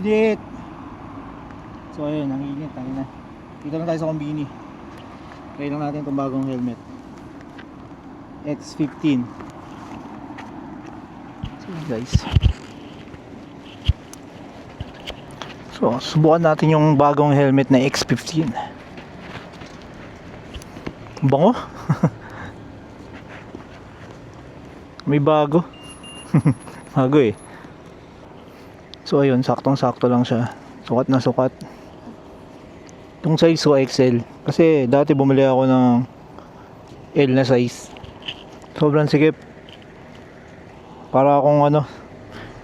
init. So ayun, ang init, na. Dito lang tayo sa Combini. Try lang natin itong bagong helmet X15. So guys, so subukan natin yung bagong helmet na X15. Bango. May bago. Bago eh. So ayun, saktong sakto lang siya. Sukat na sukat. Itong size ko XL. Kasi dati bumili ako ng L na size. Sobrang sikip. Para akong ano,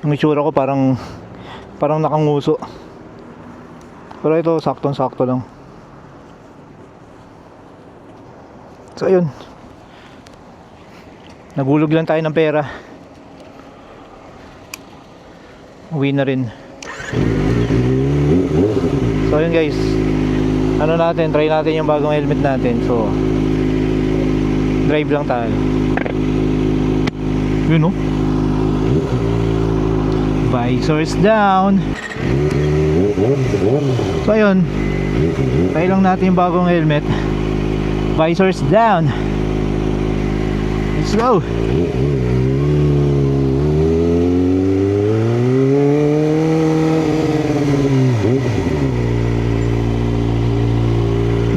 yung itsura ko parang nakanguso. Pero ito saktong sakto lang. So ayun, nagulog lang tayo ng pera. Uwi na rin. So ayun guys, ano natin, try natin yung bagong helmet natin. So drive lang tayo. Yun oh, visors down. So ayun, try lang natin yung bagong helmet. Visors down. Let's go.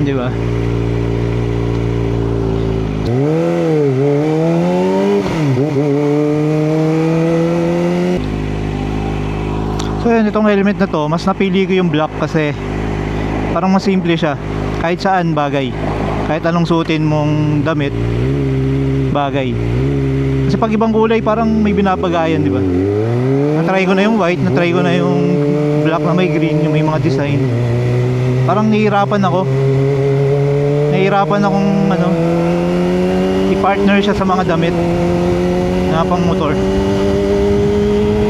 Di ba? So yun, itong helmet na to, mas napili ko yung black kasi parang mas simple siya. Kahit saan bagay. Kahit anong suotin mong damit, bagay. Kasi pag ibang kulay parang may binapagayan, di ba? Na-try ko na yung white, na-try ko na yung black na may green, yung may mga design. Parang nahihirapan akong ano, i-partner siya sa mga damit na pang motor.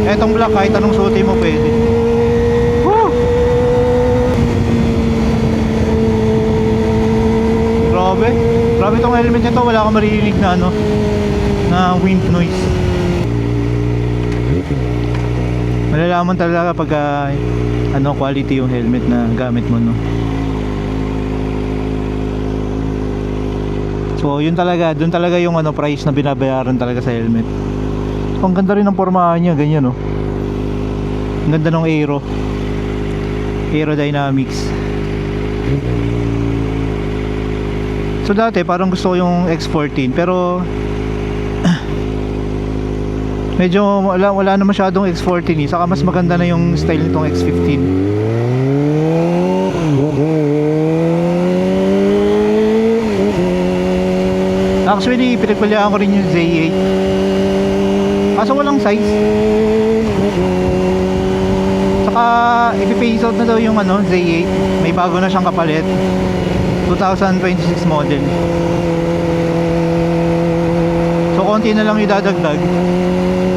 Etong black, kahit anong suotin mo pwede. Grabe tong helmet nito, wala kang maririnig na ano, na wind noise. Malalaman talaga pag ano, quality yung helmet na gamit mo, no. So yun talaga, dun talaga yung ano, price na binabayaran talaga sa helmet. Ang ganda rin ng pormahan niya, ganyan, no. Ang ganda ng aerodynamics. So dati parang gusto ko yung X14 pero medyo wala na masyadong X14 eh. Saka mas maganda na yung style nitong X15. Actually pinagpalihan ko rin yung Z8 kaso walang size. Saka ipi-phase out na daw yung ano, Z8. May bago na siyang kapalit, 2026 model. So konti na lang idadagdag.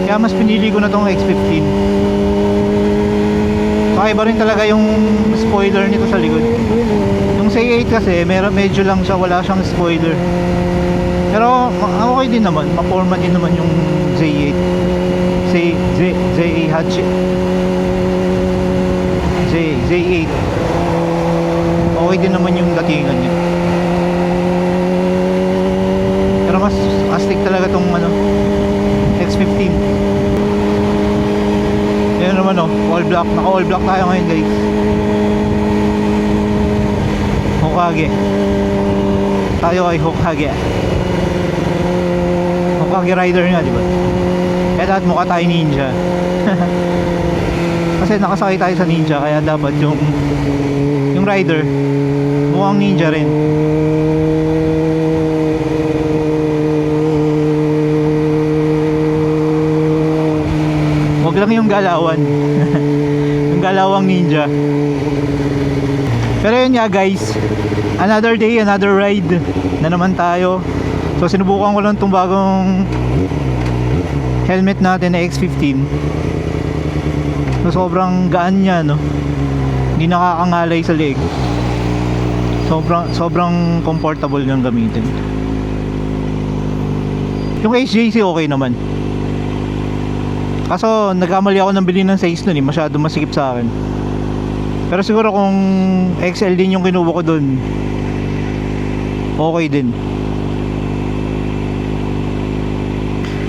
Kaya mas pinili ko na tong X15. Saka iba rin talaga yung spoiler nito sa likod. Yung Z8 kasi medyo lang siya, wala siyang spoiler. Pero okay din naman, maporma din naman yung Z8. Z8 okay din naman yung datingan niya. Pero mas astig talaga tong ano, X15. Yan naman oh, all black. Naka all black tayo ngayon guys. Hokage. Tayo ay Hokage. Hokage rider nga, di ba? Kaya dapat mukha tayo ninja. Kasi nakasakay tayo sa ninja, kaya dapat yung rider mukhang ninja rin. Wag lang yung galawan. Yung galawang ninja. Pero yun nga guys, another day, another ride na naman tayo. So sinubukan ko lang itong bagong helmet natin na X15. So sobrang gaan niya, no. Hindi nakakangalay sa leg. Sobrang comfortable niyang gamitin. Yung HJC okay naman. Kaso nagkamali ako ng bili ng size nun eh, masyado masikip sa akin. Pero siguro kung XL din yung kinuha ko dun, okay din.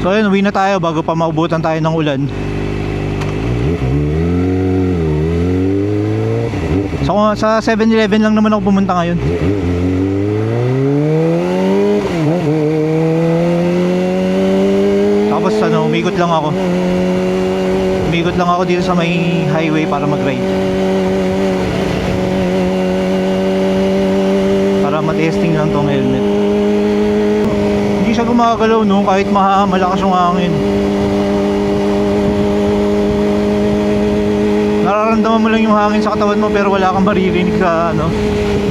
So ayun, uwi na tayo bago pa maubutan tayo ng ulan. So sa 7-Eleven lang naman ako pumunta ngayon. Tapos umikot lang ako. Umikot lang ako dito sa may highway para mag-ride. Para matesting lang tong helmet. Hindi siya gumagalaw no, kahit malakas yung hangin. Nararamdaman mo lang yung hangin sa katawan mo pero wala kang maririnig sa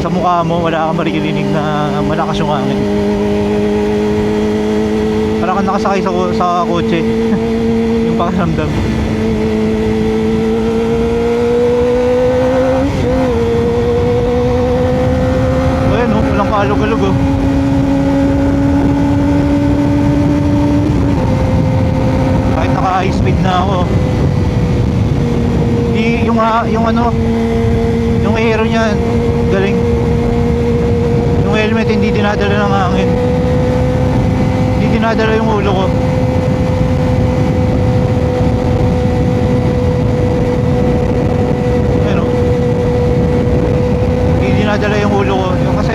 sa mukha mo, wala kang maririnig na malakas yung hangin. Para kang nakasakay sa kotse. Yung pakiramdam. Ayan oh, walang kaalog-alog oh. Kahit naka high speed na ako. Yung aero niya galing. Yung helmet hindi dinadala ng hangin. Hindi dinadala yung ulo ko. Ano? Hindi dinadala yung ulo ko. Yung kasi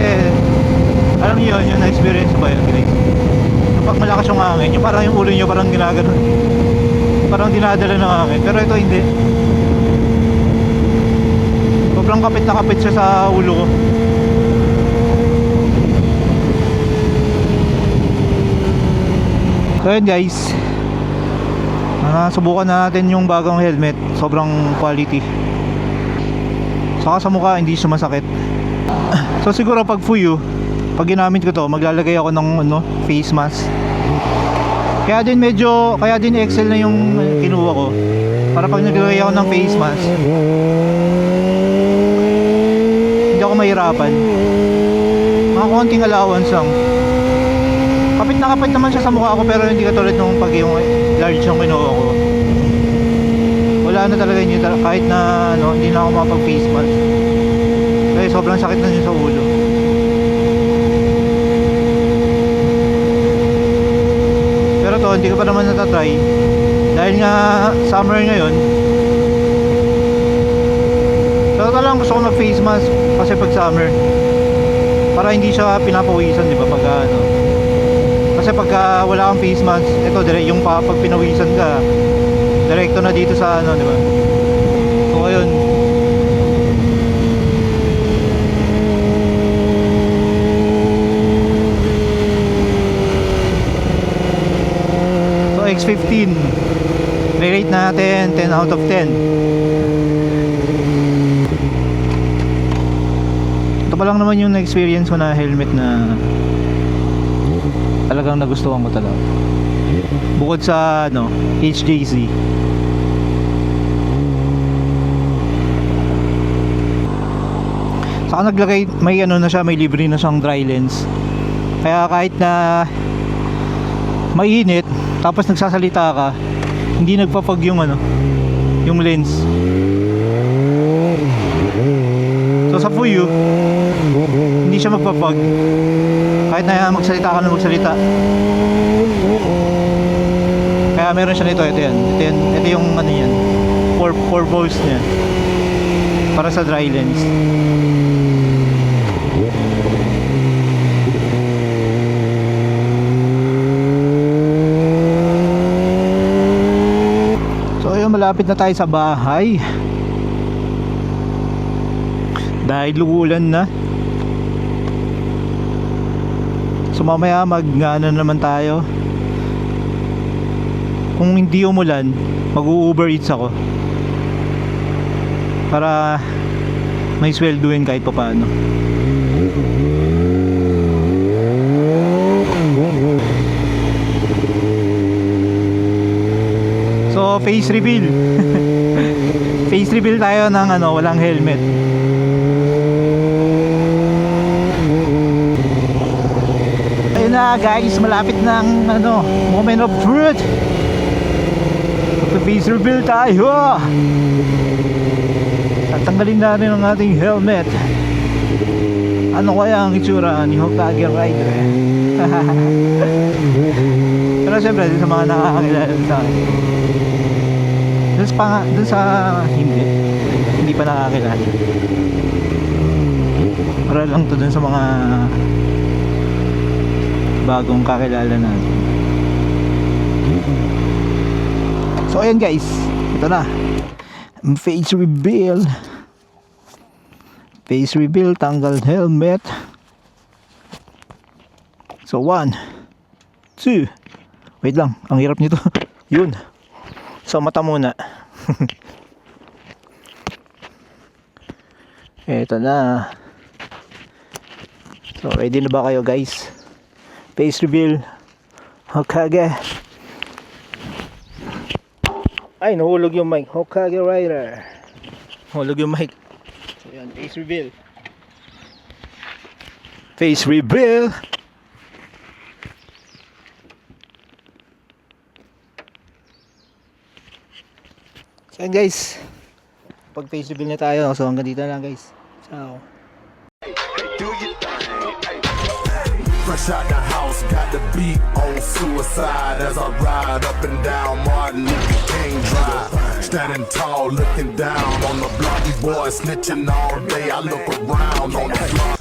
alam niyo yun, yung na-experience ba yun guys? Kapag malakas yung hangin, yung parang yung ulo niyo parang ginaganon. Parang dinadala ng hangin. Pero ito hindi. Sobrang kapit na kapit siya sa ulo ko. So yun guys, subukan na natin yung bagong helmet. Sobrang quality. Saka sa mukha hindi siya masakit. So siguro pag fuyu, pag ginamit ko to, maglalagay ako ng face mask. Kaya din XL na yung kinuha ko. Para pag naglagay ako ng face mask, hindi ako mahirapan. Mga konting allowance lang. Kapit na kapit naman siya sa mukha ko pero hindi katulad nung pag yung large yung kinuha ko. Wala na talaga yun, kahit na hindi na ako makapag face mask. Kaya sobrang sakit na yun sa ulo. Pero to hindi ko pa naman natatry. Dahil nga summer ngayon. So talagang gusto ko mag face mask kasi pag summer. Para hindi siya pinapawisan, di ba? Pag kasi pagka wala kang face mask, ito yung pag pinawisan ka, direkto na dito sa di ba? So ayun. So X15, rate natin 10 out of 10. Ito pa lang naman yung na-experience ko na helmet na talagang nagustuhan ko talaga. Bukod sa HJC. Saka naglagay, may na siya, may libre na siyang dry lens. Kaya kahit na mainit, tapos nagsasalita ka, hindi nagpapag yung yung lens. So sa fuyu, hindi siya magpapag. Kahit na magsalita ka na magsalita. Kaya meron siya nito, ito yan. Ito yung yan. Four balls niya. Para sa dry lens. So ayun, malapit na tayo sa bahay. Dahil uulan na. So mamaya mag-ano naman tayo. Kung hindi umulan, mag-Uber Eats ako. Para may swelduin kahit pa paano. So face reveal. Face reveal tayo ng walang helmet. Ayun na guys, malapit na ang moment of truth. Magpa-face reveal tayo. At tanggalin na rin ang ating helmet. Ano kaya ang itsura ni Hokage Rider? Pero syempre, sa mga nakakakilala sa akin, dun sa hindi pa nakakilala. Para lang to dun sa mga bagong kakilala natin. So ayan guys, ito na face reveal. Face reveal, tanggal helmet. So 1 2, wait lang, ang hirap nito. Yun. So mata muna. Ito na. So ready na ba kayo guys? Face reveal Hokage. Ay, nahulog yung mic. Hokage Rider. Nahulog yung mic. So yan, face reveal. Face reveal. So yan guys, pag face reveal na tayo. So hanggang dito na lang guys. Ciao. Fresh out the house, got the beat on suicide as I ride up and down Martin Luther King Drive. Standing tall, looking down on the block. These boys snitching all day. I look around on the block.